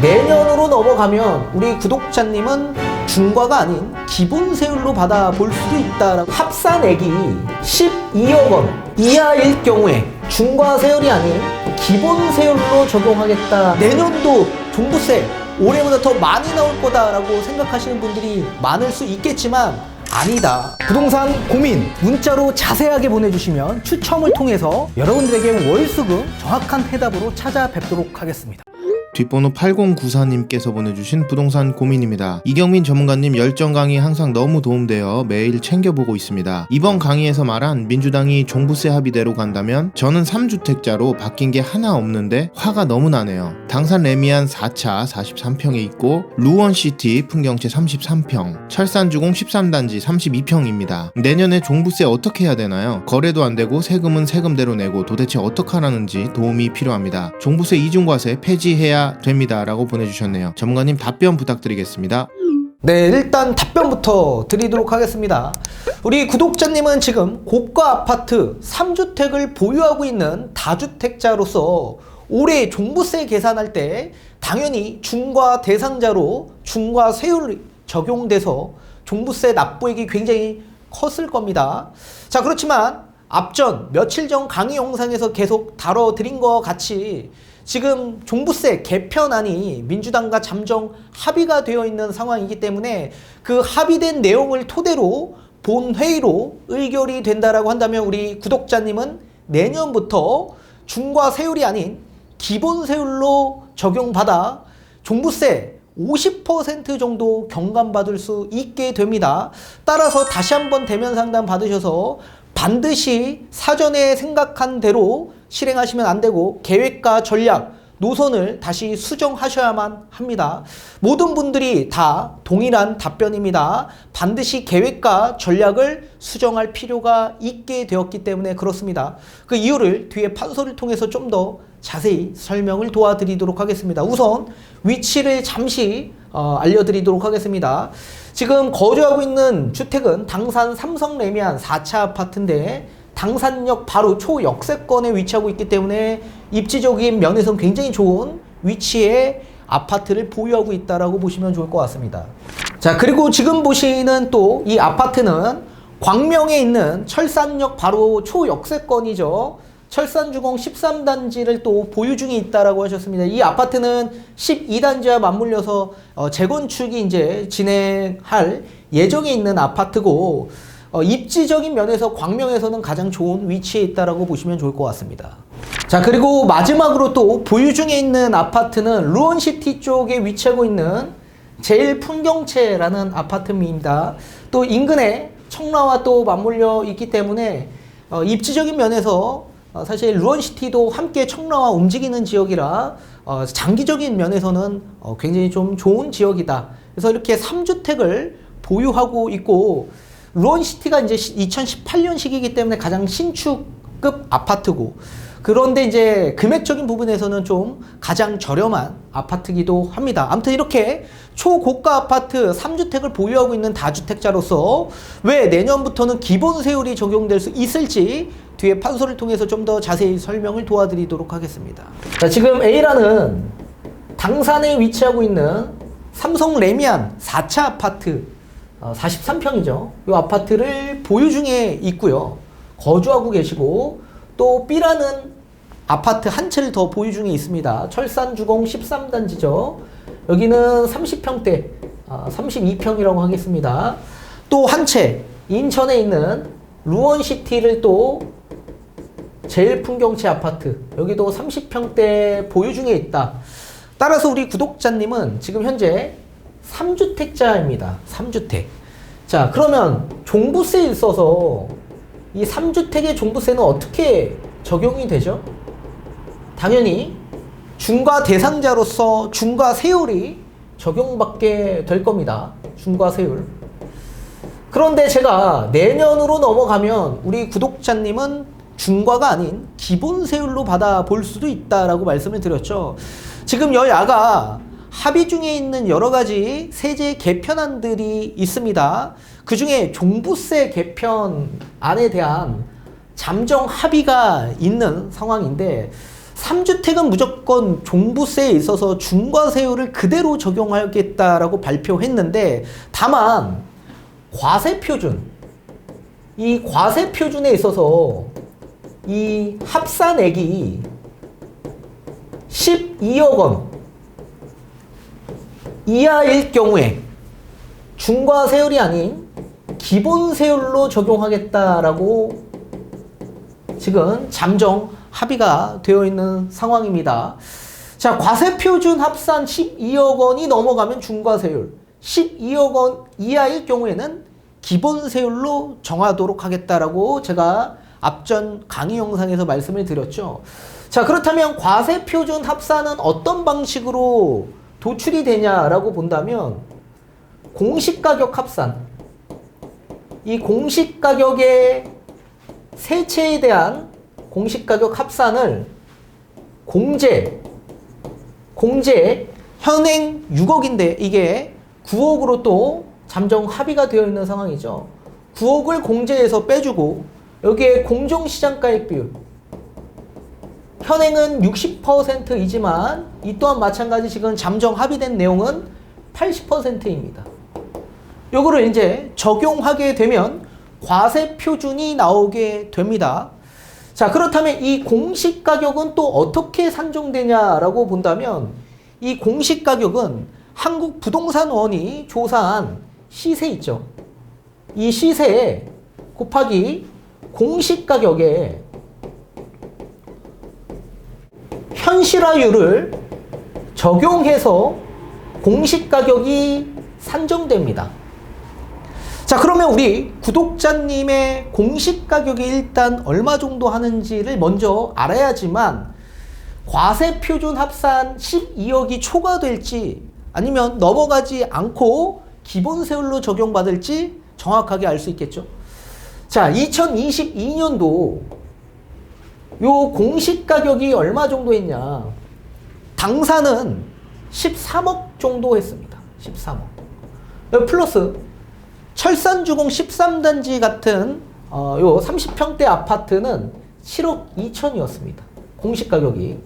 내년으로 넘어가면 우리 구독자님은 중과가 아닌 기본세율로 받아볼 수도 있다라고 합산액이 12억 원 이하일 경우에 중과세율이 아닌 기본세율로 적용하겠다. 내년도 종부세 올해보다 더 많이 나올 거다라고 생각하시는 분들이 많을 수 있겠지만 아니다. 부동산 고민 문자로 자세하게 보내주시면 추첨을 통해서 여러분들에게 월수금 정확한 해답으로 찾아뵙도록 하겠습니다. 뒷번호 8094님께서 보내주신 부동산 고민입니다. 이경민 전문가님 열정 강의 항상 너무 도움되어 매일 챙겨보고 있습니다. 이번 강의에서 말한 민주당이 종부세 합의대로 간다면 저는 3주택자로 바뀐 게 하나 없는데 화가 너무 나네요. 당산 레미안 4차 43평에 있고 루원시티 풍경채 33평, 철산주공 13단지 32평입니다. 내년에 종부세 어떻게 해야 되나요? 거래도 안 되고 세금은 세금대로 내고 도대체 어떡하라는지 도움이 필요합니다. 종부세 이중과세 폐지해야 됩니다 라고 보내주셨네요. 전문가님 답변 부탁드리겠습니다. 네, 일단 답변부터 드리도록 하겠습니다. 우리 구독자님은 지금 고가 아파트 3주택을 보유하고 있는 다주택자로서 올해 종부세 계산할 때 당연히 중과 대상자로 중과세율이 적용돼서 종부세 납부액이 굉장히 컸을 겁니다. 자, 그렇지만 앞전 며칠 전 강의 영상에서 계속 다뤄드린 것 같이 지금 종부세 개편안이 민주당과 잠정 합의가 되어 있는 상황이기 때문에 그 합의된 내용을 토대로 본회의로 의결이 된다라고 한다면 우리 구독자님은 내년부터 중과세율이 아닌 기본세율로 적용받아 종부세 50% 정도 경감받을 수 있게 됩니다. 따라서 다시 한번 대면 상담 받으셔서 반드시 사전에 생각한 대로 실행하시면 안 되고 계획과 전략, 노선을 다시 수정하셔야만 합니다. 모든 분들이 다 동일한 답변입니다. 반드시 계획과 전략을 수정할 필요가 있게 되었기 때문에 그렇습니다. 그 이유를 뒤에 판서를 통해서 좀 더 자세히 설명을 도와드리도록 하겠습니다. 우선 위치를 잠시 알려드리도록 하겠습니다. 지금 거주하고 있는 주택은 당산 삼성 레미안 4차 아파트인데 당산역 바로 초역세권에 위치하고 있기 때문에 입지적인 면에서는 굉장히 좋은 위치에 아파트를 보유하고 있다라고 보시면 좋을 것 같습니다. 자, 그리고 지금 보시는 또 이 아파트는 광명에 있는 철산역 바로 초역세권이죠. 철산주공 13단지를 또 보유 중에 있다라고 하셨습니다. 이 아파트는 12단지와 맞물려서 재건축이 이제 진행할 예정에 있는 아파트고 입지적인 면에서 광명에서는 가장 좋은 위치에 있다라고 보시면 좋을 것 같습니다. 자, 그리고 마지막으로 또 보유 중에 있는 아파트는 루원시티 쪽에 위치하고 있는 제일풍경채라는 아파트입니다. 또 인근에 청라와 또 맞물려 있기 때문에 입지적인 면에서 사실 루원시티도 함께 청라와 움직이는 지역이라 장기적인 면에서는 굉장히 좀 좋은 지역이다. 그래서 이렇게 3주택을 보유하고 있고 루원시티가 이제 2018년식이기 때문에 가장 신축급 아파트고 그런데 이제 금액적인 부분에서는 좀 가장 저렴한 아파트이기도 합니다. 아무튼 이렇게 초고가 아파트 3주택을 보유하고 있는 다주택자로서 왜 내년부터는 기본세율이 적용될 수 있을지 뒤에 판서를 통해서 좀 더 자세히 설명을 도와드리도록 하겠습니다. 자, 지금 A라는 당산에 위치하고 있는 삼성 레미안 4차 아파트 43평이죠. 이 아파트를 보유 중에 있고요. 거주하고 계시고 또 B라는 아파트 한 채를 더 보유 중에 있습니다. 철산주공 13단지죠. 여기는 30평대 32평이라고 하겠습니다. 또 한 채 인천에 있는 루원시티를 또 제일풍경채 아파트 여기도 30평대 보유 중에 있다. 따라서 우리 구독자님은 지금 현재 3주택자입니다. 3주택. 자, 그러면 종부세에 있어서 이 3주택의 종부세는 어떻게 적용이 되죠? 당연히 중과 대상자로서 중과세율이 적용받게 될 겁니다. 중과세율. 그런데 제가 내년으로 넘어가면 우리 구독자님은 중과가 아닌 기본세율로 받아볼 수도 있다라고 말씀을 드렸죠. 지금 여야가 합의 중에 있는 여러 가지 세제 개편안들이 있습니다. 그 중에 종부세 개편안에 대한 잠정 합의가 있는 상황인데 3주택은 무조건 종부세에 있어서 중과세율을 그대로 적용하겠다라고 발표했는데, 다만 과세표준, 이 과세표준에 있어서 이 합산액이 12억 원 이하일 경우에 중과세율이 아닌 기본세율로 적용하겠다라고 지금 잠정 합의가 되어 있는 상황입니다. 자, 과세표준 합산 12억 원이 넘어가면 중과세율, 12억 원 이하일 경우에는 기본세율로 정하도록 하겠다라고 제가 앞전 강의 영상에서 말씀을 드렸죠. 자, 그렇다면 과세표준 합산은 어떤 방식으로 도출이 되냐라고 본다면 공시가격 합산, 이 공시가격의 세채에 대한 공시가격 합산을 공제 현행 6억인데 이게 9억으로 또 잠정 합의가 되어 있는 상황이죠. 9억을 공제해서 빼주고 여기에 공정시장가액 비율, 현행은 60%이지만 이 또한 마찬가지 지금 잠정 합의된 내용은 80%입니다. 요거를 이제 적용하게 되면 과세 표준이 나오게 됩니다. 자, 그렇다면 이 공시가격은 또 어떻게 산정되냐라고 본다면 이 공시가격은 한국부동산원이 조사한 시세 있죠. 이 시세에 곱하기 공시가격에 현실화율을 적용해서 공시가격이 산정됩니다. 자, 그러면 우리 구독자님의 공시가격이 일단 얼마 정도 하는지를 먼저 알아야지만 과세표준 합산 12억이 초과될지 아니면 넘어가지 않고 기본세율로 적용받을지 정확하게 알 수 있겠죠. 자, 2022년도 요 공시가격이 얼마 정도 했냐. 당사는 13억 정도 했습니다. 13억. 플러스 철산주공 13단지 같은 요 30평대 아파트는 7억 2천이었습니다. 공시가격이.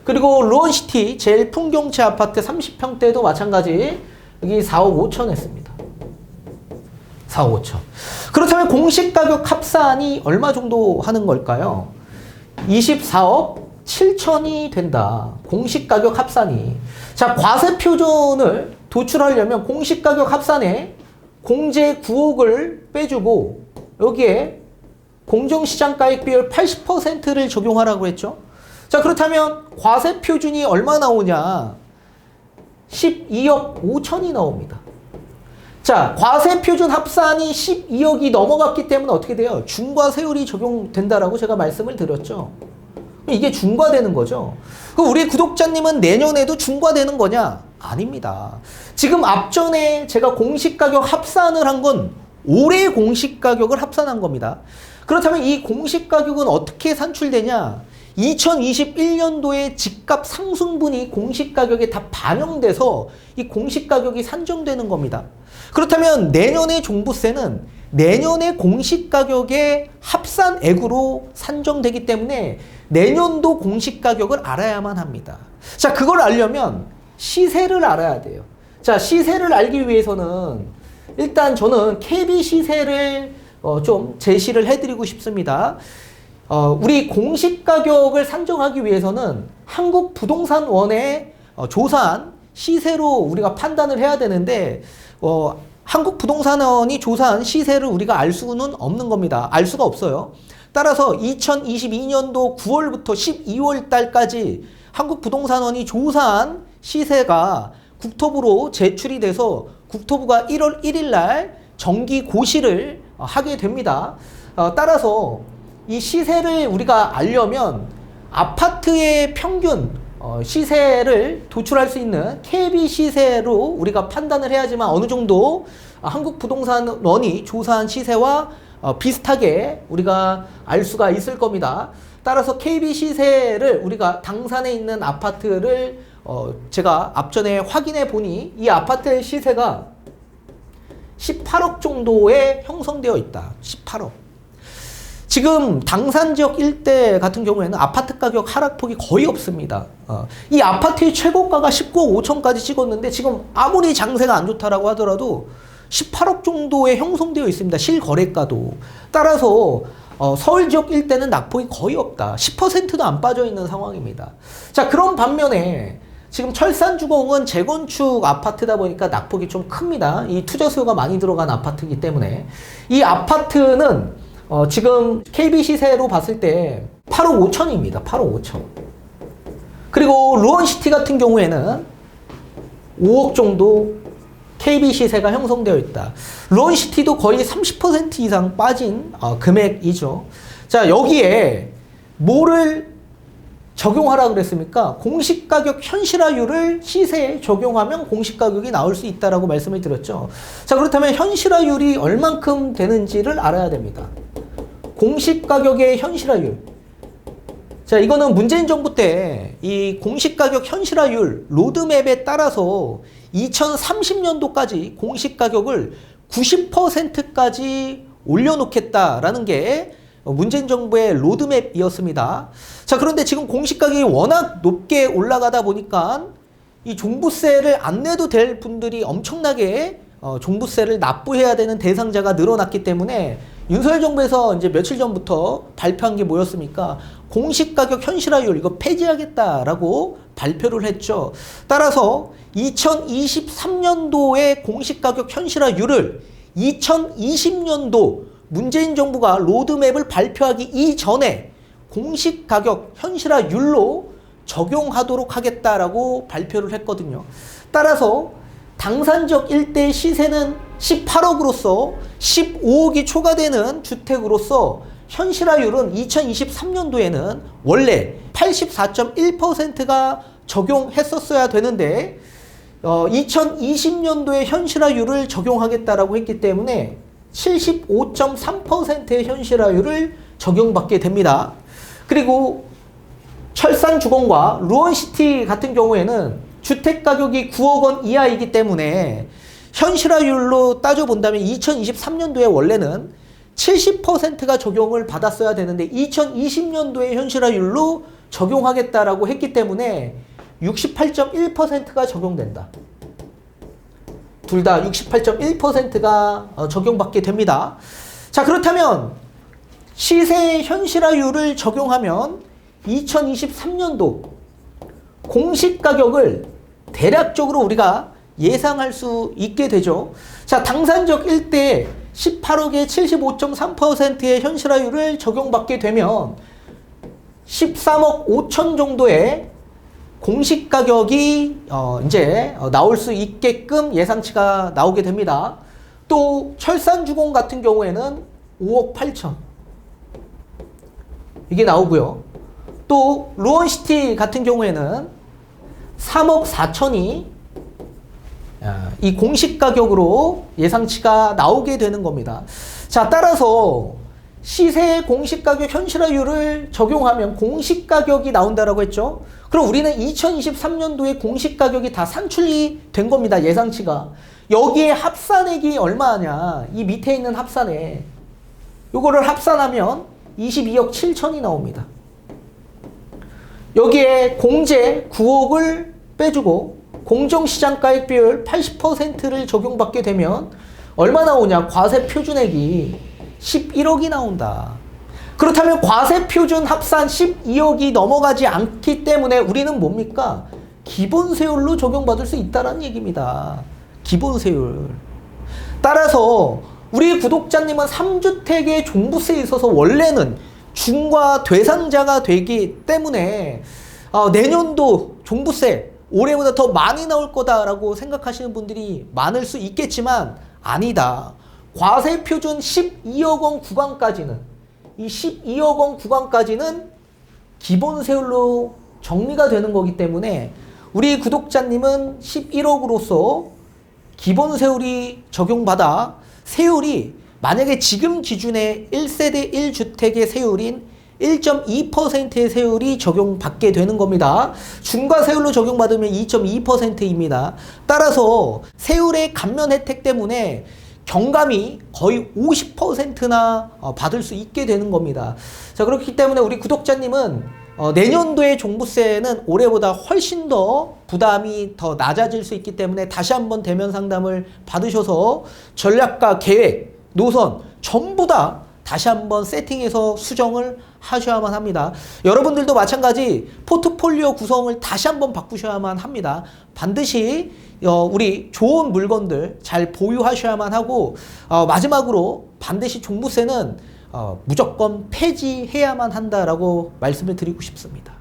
그리고 루원시티 제일 풍경채 아파트 30평대도 마찬가지 여기 4억 5천 했습니다. 4억 5천. 그렇다면 공시가격 합산이 얼마 정도 하는 걸까요? 24억 7천이 된다. 공시가격 합산이. 자, 과세표준을 도출하려면 공시가격 합산에 공제 9억을 빼주고 여기에 공정시장가액 비율 80%를 적용하라고 했죠. 자, 그렇다면 과세표준이 얼마 나오냐? 12억 5천이 나옵니다. 자, 과세표준 합산이 12억이 넘어갔기 때문에 어떻게 돼요? 중과세율이 적용된다라고 제가 말씀을 드렸죠. 이게 중과되는 거죠. 그럼 우리 구독자님은 내년에도 중과되는 거냐? 아닙니다. 지금 앞전에 제가 공시가격 합산을 한 건 올해 공시가격을 합산한 겁니다. 그렇다면 이 공시가격은 어떻게 산출되냐? 2021년도에 집값 상승분이 공시가격에 다 반영돼서 이 공시가격이 산정되는 겁니다. 그렇다면 내년의 종부세는 내년의 공시가격의 합산액으로 산정되기 때문에 내년도 공시가격을 알아야만 합니다. 자, 그걸 알려면 시세를 알아야 돼요. 자, 시세를 알기 위해서는 일단 저는 KB 시세를 좀 제시를 해드리고 싶습니다. 우리 공시가격을 산정하기 위해서는 한국부동산원의 조사한 시세로 우리가 판단을 해야 되는데 한국부동산원이 조사한 시세를 우리가 알 수는 없는 겁니다. 알 수가 없어요. 따라서 2022년도 9월부터 12월 달까지 한국부동산원이 조사한 시세가 국토부로 제출이 돼서 국토부가 1월 1일 날 정기 고시를 하게 됩니다. 따라서 이 시세를 우리가 알려면 아파트의 평균 시세를 도출할 수 있는 KB 시세로 우리가 판단을 해야지만 어느 정도 한국부동산원이 조사한 시세와 비슷하게 우리가 알 수가 있을 겁니다. 따라서 KB 시세를 우리가 당산에 있는 아파트를 제가 앞전에 확인해 보니 이 아파트의 시세가 18억 정도에 형성되어 있다. 18억. 지금 당산 지역 일대 같은 경우에는 아파트 가격 하락폭이 거의 없습니다. 이 아파트의 최고가가 19억 5천까지 찍었는데 지금 아무리 장세가 안 좋다라고 하더라도 18억 정도에 형성되어 있습니다. 실거래가도. 따라서 서울 지역 일대는 낙폭이 거의 없다. 10%도 안 빠져 있는 상황입니다. 자, 그런 반면에 지금 철산주공은 재건축 아파트다 보니까 낙폭이 좀 큽니다. 이 투자 수요가 많이 들어간 아파트이기 때문에 이 아파트는 지금 KB 시세로 봤을 때 8억 5천입니다. 8억 5천. 그리고 루원시티 같은 경우에는 5억 정도 KB 시세가 형성되어 있다. 루원시티도 거의 30% 이상 빠진 금액이죠. 자, 여기에 뭐를 적용하라 그랬습니까? 공시가격 현실화율을 시세에 적용하면 공시가격이 나올 수 있다라고 말씀을 드렸죠. 자, 그렇다면 현실화율이 얼만큼 되는지를 알아야 됩니다. 공시가격의 현실화율. 자, 이거는 문재인 정부 때 이 공시가격 현실화율 로드맵에 따라서 2030년도까지 공시가격을 90%까지 올려놓겠다라는 게 문재인 정부의 로드맵이었습니다. 자, 그런데 지금 공시가격이 워낙 높게 올라가다 보니까 이 종부세를 안 내도 될 분들이 엄청나게 종부세를 납부해야 되는 대상자가 늘어났기 때문에 윤석열 정부에서 이제 며칠 전부터 발표한 게 뭐였습니까? 공시가격 현실화율 이거 폐지하겠다라고 발표를 했죠. 따라서 2023년도의 공시가격 현실화율을 2020년도 문재인 정부가 로드맵을 발표하기 이전에 공시가격 현실화율로 적용하도록 하겠다라고 발표를 했거든요. 따라서 당산 지역 일대 시세는 18억으로서 15억이 초과되는 주택으로서 현실화율은 2023년도에는 원래 84.1%가 적용했었어야 되는데 2020년도에 현실화율을 적용하겠다라고 했기 때문에 75.3%의 현실화율을 적용받게 됩니다. 그리고 철산주공과 루원시티 같은 경우에는 주택가격이 9억 원 이하이기 때문에 현실화율로 따져본다면 2023년도에 원래는 70%가 적용을 받았어야 되는데 2020년도에 현실화율로 적용하겠다라고 했기 때문에 68.1%가 적용된다. 둘 다 68.1%가 적용받게 됩니다. 자, 그렇다면 시세 현실화율을 적용하면 2023년도 공시가격을 대략적으로 우리가 예상할 수 있게 되죠. 자, 당산 지역 일대에 18억에 75.3%의 현실화율을 적용받게 되면 13억 5천 정도의 공시가격이 이제 나올 수 있게끔 예상치가 나오게 됩니다. 또 철산주공 같은 경우에는 5억 8천 이게 나오고요. 또 루원시티 같은 경우에는 3억 4천이 이 공시가격으로 예상치가 나오게 되는 겁니다. 자, 따라서 시세 공시가격 현실화율을 적용하면 공시가격이 나온다라고 했죠. 그럼 우리는 2023년도에 공시가격이 다 산출이 된 겁니다. 예상치가. 여기에 합산액이 얼마냐? 이 밑에 있는 합산액. 요거를 합산하면 22억 7천이 나옵니다. 여기에 공제 9억을 빼주고 공정시장가액 비율 80%를 적용받게 되면 얼마 나오냐? 과세 표준액이 11억이 나온다. 그렇다면 과세 표준 합산 12억이 넘어가지 않기 때문에 우리는 뭡니까? 기본세율로 적용받을 수 있다는 얘기입니다. 기본세율. 따라서 우리 구독자님은 3주택의 종부세에 있어서 원래는 중과 대상자가 되기 때문에 내년도 종부세 올해보다 더 많이 나올 거다라고 생각하시는 분들이 많을 수 있겠지만 아니다. 과세 표준 12억 원 구간까지는 이 12억 원 구간까지는 기본세율로 정리가 되는 거기 때문에 우리 구독자님은 11억으로서 기본세율이 적용받아 세율이 만약에 지금 기준의 1세대 1주택의 세율인 1.2%의 세율이 적용받게 되는 겁니다. 중과세율로 적용받으면 2.2%입니다. 따라서 세율의 감면 혜택 때문에 경감이 거의 50%나 받을 수 있게 되는 겁니다. 자, 그렇기 때문에 우리 구독자님은 내년도의 종부세는 올해보다 훨씬 더 부담이 더 낮아질 수 있기 때문에 다시 한번 대면 상담을 받으셔서 전략과 계획, 노선 전부 다 다시 한번 세팅해서 수정을 하셔야만 합니다. 여러분들도 마찬가지 포트폴리오 구성을 다시 한번 바꾸셔야만 합니다. 반드시 우리 좋은 물건들 잘 보유하셔야만 하고 마지막으로 반드시 종부세는 무조건 폐지해야만 한다라고 말씀을 드리고 싶습니다.